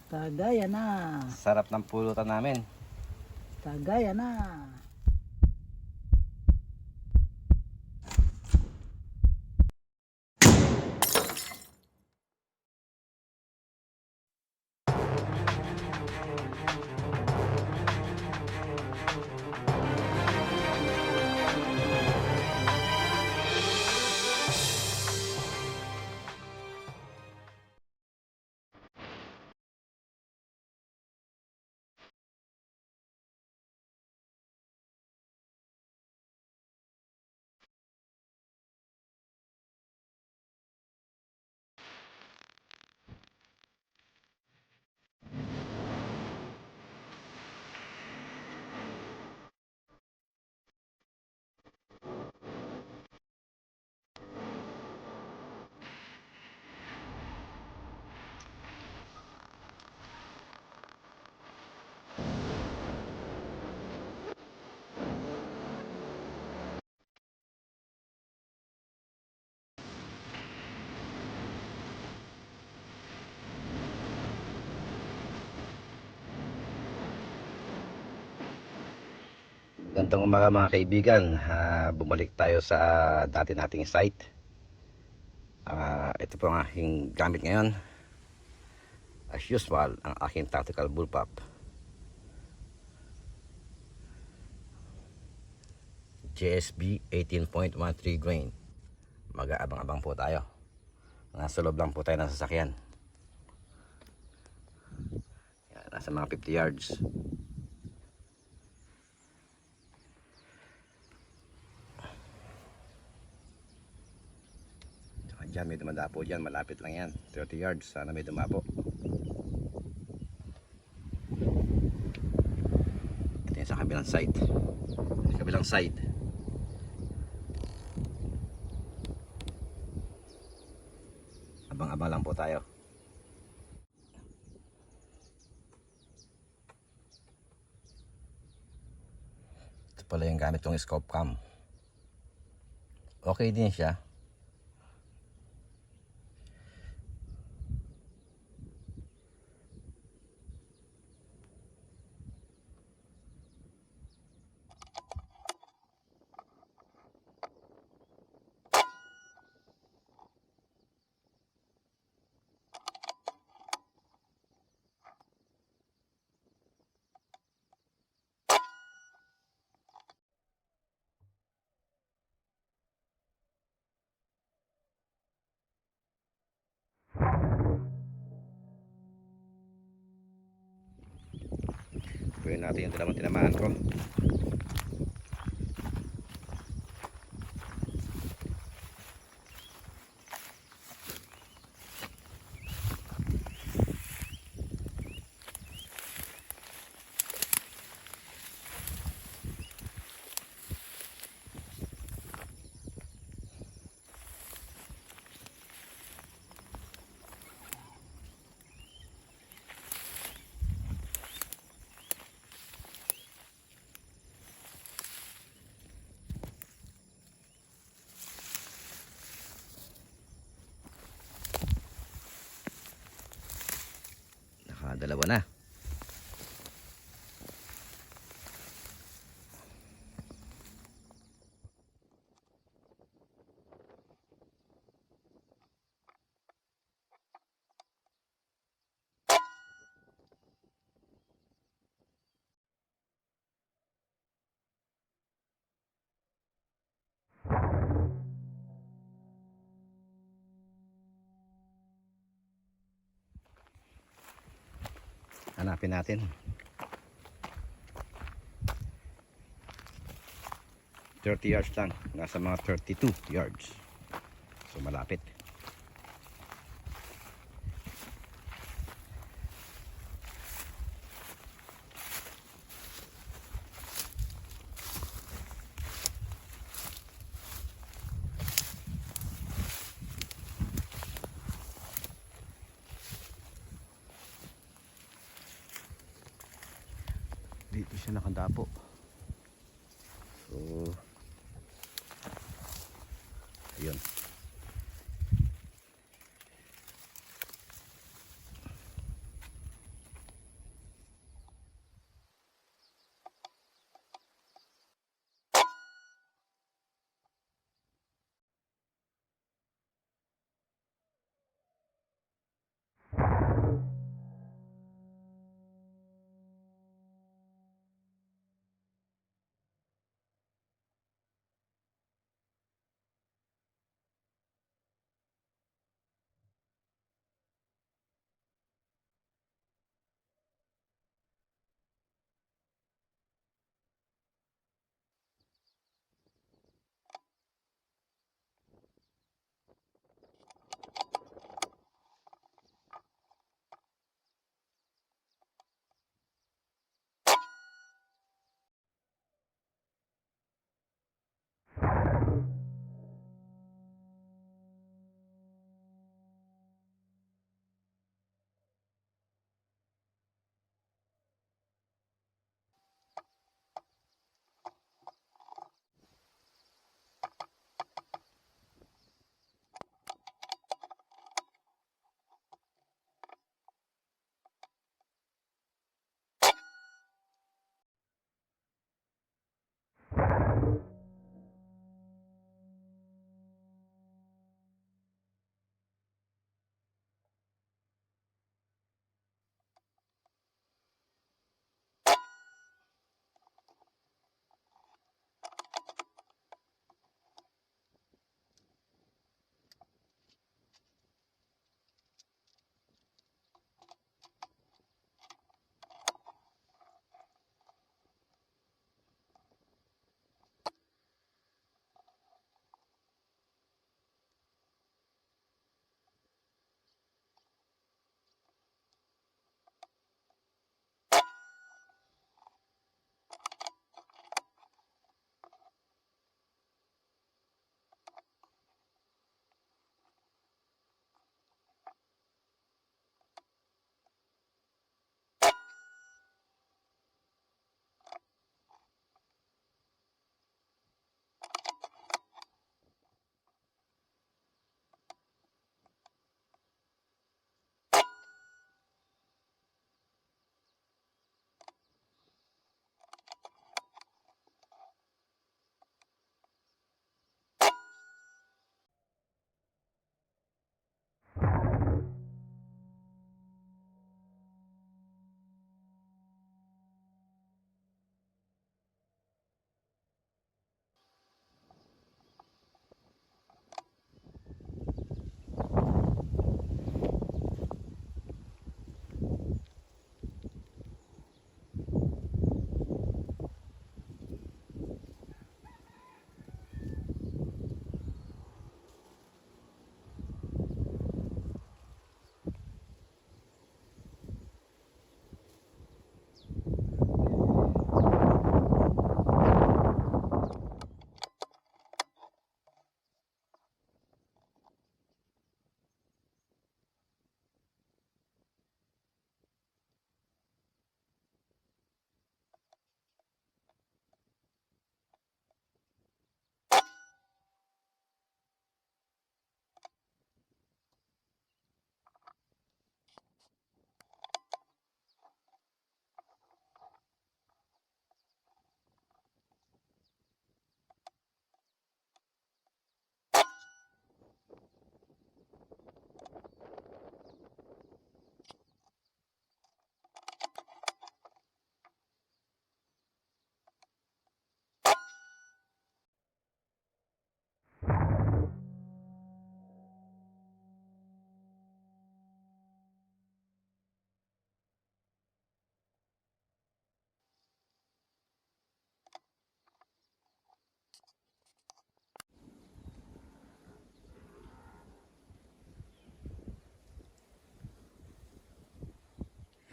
Tagaya na. Sarap ng pulutan namin. Tagaya na. Gantong umaga mga kaibigan, bumalik tayo sa dati nating site. Ito po ang aking gamit ngayon. As usual, ang aking tactical bullpup JSB 18.13 grain. Mag-aabang-abang po tayo. Nasa loob lang po tayo ng sasakyan. Yan, nasa mga 50 yards. Diyan may dumadapo dyan, malapit lang yan, 30 yards, sana may dumapo. Ito yung sa kabilang side. Sa kabilang side abang-abang lang po tayo. Ito pala yung gamit kong scope cam. Okay din siya. Gawin natin yung dalawang tinamaan ko. Nakadalawa na. Hanapin natin. 30 yards lang. Nasa mga 32 yards. So malapit. Dito siya nakadapo. So ayun.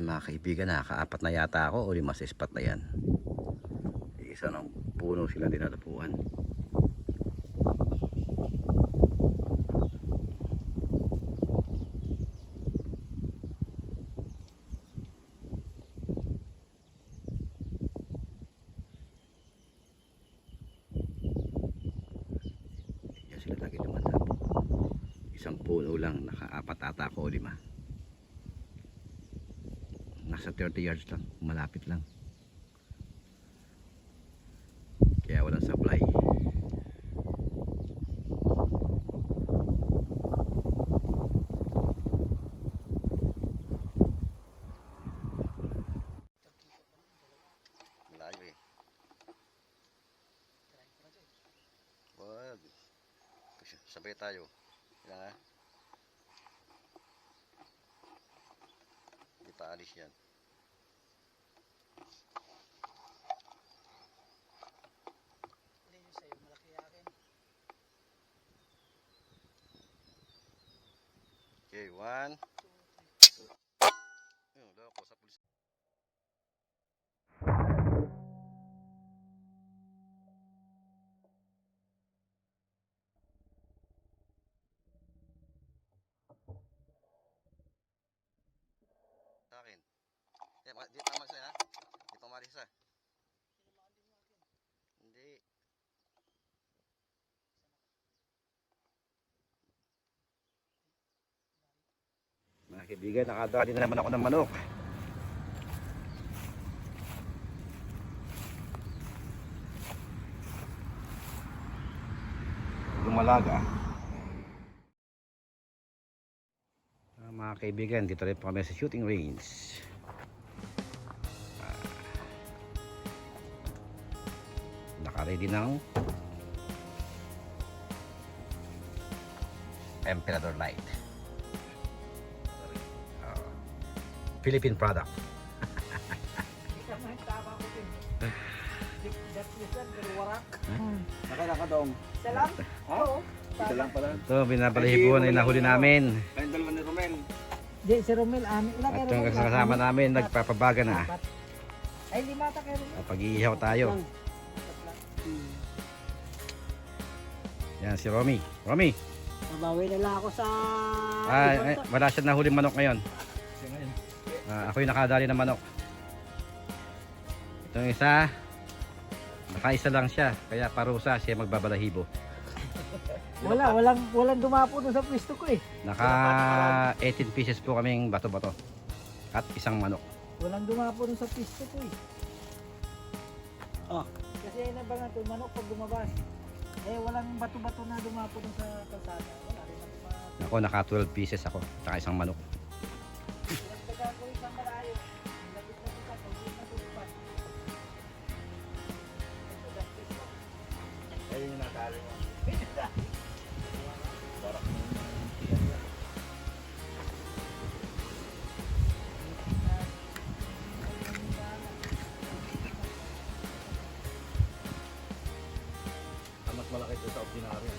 Ay mga kaibigan, nakakaapat na yata ako o 5 sa spot na yan. Isa ng puno sila dinadapuan. Yan sila lagi dumadapo. Isang puno lang, nakaapat ata ako o 5. Nasa 30 yards lang, malapit lang. Kaya walang supply. Malayo eh. Wag. Sabay tayo. Yan ha. Hindi pa alis yan. Okay, 1. Ayun, loko sa pulis. Sa akin. Di tama sa'yo ha? Di pa malis ha? Hindi. Mga kaibigan, nakadali na naman ako ng manok. Lumalaga. Mga kaibigan, dito rin po kami sa shooting range. Naka-ready ng Emperador Light. Philippine product. Nakakadong. Salam. Oo. Ito lang pala. Ito, binabalahibuan ay nahuli namin. Kayong dalawa ni Romel. Di, si Romel, amin. Ilan kay At yung Romel? kasama namin, nagpapabaga na. Apat. Ay, 5 ata kay Romel. Pag-iihaw tayo. Yan si Romy. Romy! Mabawi na lang ako sa... Ay, wala siya nahuling manok ngayon. Ako yung nakadali ng manok. Itong isa, nakaisa lang siya. Kaya parusa siya magbabalahibo. Walang dumapo doon sa pwesto ko eh. Naka 18 pieces po kaming bato-bato. At isang manok. Walang dumapo doon sa pwesto ko eh. Oh. Kasi nabangan to, manok pag lumabas. Eh, walang bato-bato na dumapo doon sa kalsada. Wala rin ako ma... Ako, naka 12 pieces ako. At isang manok. Ayun yung nakali mo. Mas malaki ito sa ordinaryo.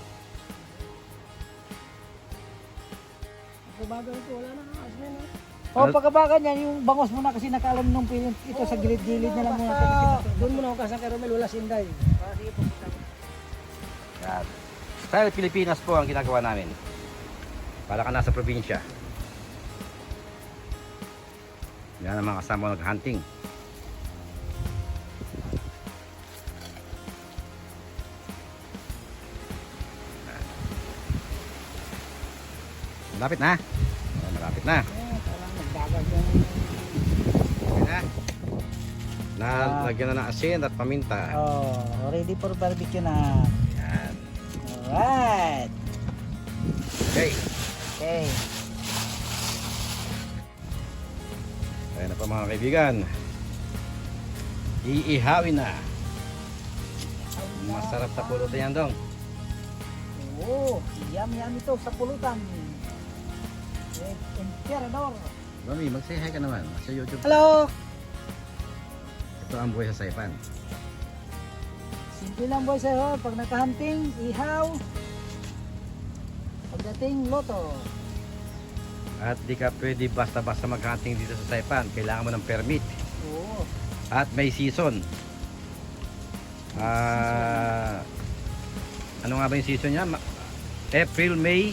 Pagkabagan ito, wala na ang asmen eh. O, pagkabagan yan, yung bangos mo na kasi nakaalam nung piling ito sa gilid-gilid na lang muna. Doon mo na ako kasang kay Romel, wala sinday. Sige po. Yan. Style Pilipinas po ang ginagawa namin. Para ka nasa probinsya. Yan ang mga kasama nag-hunting. Malapit na. Oh, malapit na. Parang nagdagat yung... Okay na. Lagyan na ng asin at paminta. Oh, ready for barbecue na. Yan. Alright. Okay. Okay. Ayan na pa mga kaibigan. Iihawin na. Masarap sa pulutan yan dong. Oo, yum ito sa pulutan. Emperador. Mami, mag-say hi ka naman sa YouTube. Hello! Ito ang buhay sa Saipan. Simple lang boy sa'yo. Pag nakahunting, ihaw. Pagdating, loto. At di ka pwede basta-basta mag-hunting dito sa Saipan. Kailangan mo ng permit. Oo. At may season. Ano nga ba yung season niya? April, May,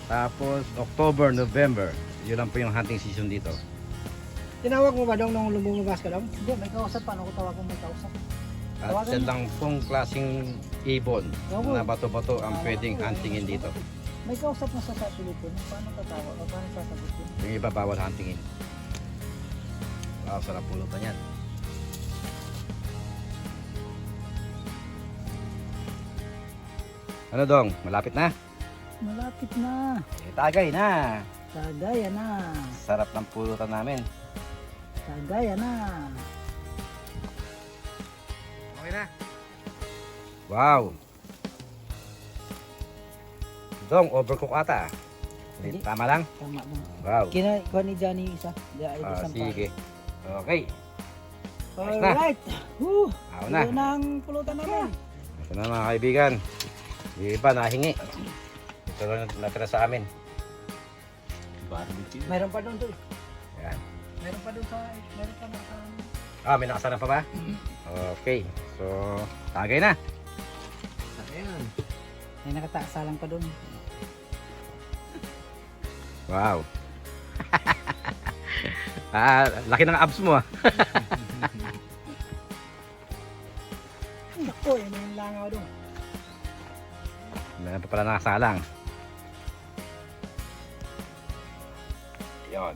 tapos October, November. Yun lang po yung hunting season dito. Tinawag mo ba dong nung lumabas ka dong? Hindi, may kausap pa. Ano ko tawag mo may kausap? At Tawagan yan mo. lang pong klaseng ibon Oo. na bato-bato ang pwedeng huntingin dito. May kausap na sa Pilipinas. Paano tatawag? O paano sasagutin? Yung iba bawal huntingin. Wow, sarap pulutan yan. Ano dong? Malapit na? Malapit na. Tagay na. Sagaya na. Sarap ng pulutan namin. Sagaya na. Okay na. Wow. Dong, overcook ata. Hindi. Tama lang? Tama mo. Wow. Kuha ni Johnny isa. Isang Sige. Okay. pa. Ayos na. Alright. Woo. Ako na. Yun ang pulutan namin. Ito na mga kaibigan. Yung iba nahingi. Ito lang natira sa amin. Barbecue. Mayroon pa doon to. Yan. Mayroon pa doon sa... Mayroon pa nasa... May nakasana pa ba? Okay. So, tagay na. Ayan. May nakataasalang pa doon. Wow. Laki ng abs mo ah. Naku, yun yung langaw doon. Meron pa pala nakasalang. Yun.